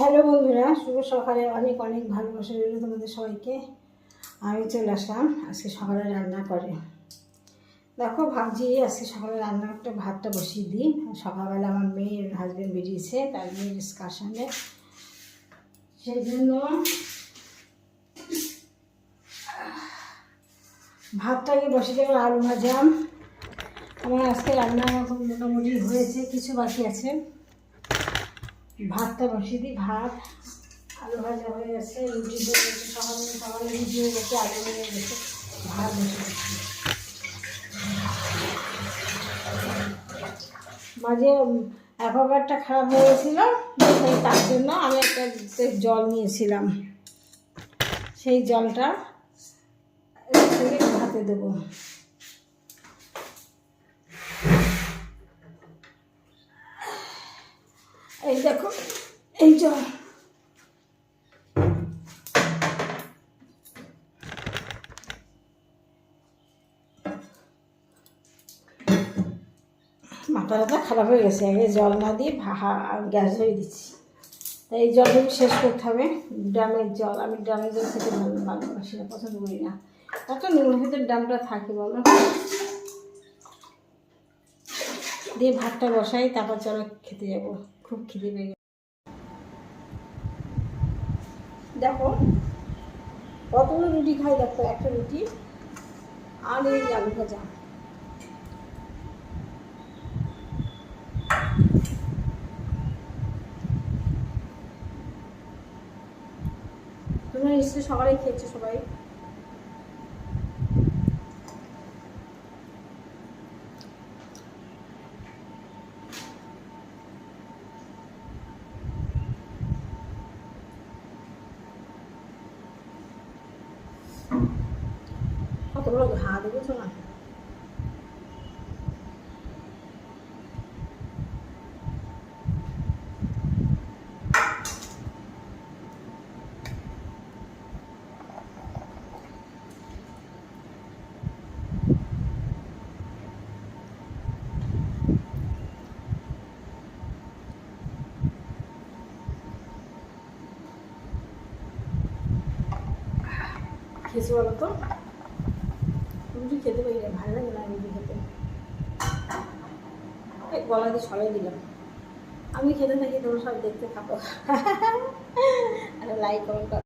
Hello বন্ধুরা, শুভ সকালে অনেক অনেক ভালোবাসা রইল তোমাদের সবাইকে। আমি চলে আসলাম আজকে সকালে রান্না করে। দেখো ভাবছি আজকে সকালে রান্নাটা ভাতটা বসিয়ে দিই। সকালবেলা আমার মেয়ের হাজব্যান্ড বেরিয়েছে, তার মেয়ের এক্সকারশনে, সেই জন্য ভাতটাকে বসিয়ে দেবো। আলু ভাজা আমার আজকে রান্না মোটামুটি হয়েছে, কিছু বাকি আছে। ভাতটা বসিয়ে দিই। ভাত আলু ভাজা হয়ে গেছে, রুটি হয়ে গেছে, সকালে রুটি হয়ে গেছে, আলু হয়ে গেছে, ভাত বসে গেছে। মাঝে অ্যাকোয়াগার্ডটা খারাপ হয়ে গেছিল, তার জন্য আমি একটা জল নিয়েছিলাম, সেই জলটা ভাতে দেবো। এই দেখো এই জল, মাথাটা খারাপ হয়ে গেছে, আগে জল না দিয়ে গ্যাস ধরে দিচ্ছি। তাই এই জলগুলো শেষ করতে হবে। ড্রামের জল, আমি ড্রামের জল খেতে ভালোবাসি না, পছন্দ করি না। কত নুনের ভিতরে ড্রামটা থাকে বলো। দিয়ে ভাতটা বসাই, তারপর চলো খেতে যাবো, খুব খিদে পেয়ে গেছে। দেখো কতগুলো রুটি খাই, দেখো একটা রুটি আর এই আলু ভাজা। তোমরা নিশ্চয়ই সকালে খেয়েছো সবাই। কত বড় ঘা দেখেছো না? খেয়েছি বলো তো? রুটি খেতে পারি না, ভালো লাগে না রুটি খেতে। এক গলা দিয়ে ছড়াই দিলাম। আমি খেতে থাকি, তোমরা সব দেখতে থাকো। আর লাইক কমেন্ট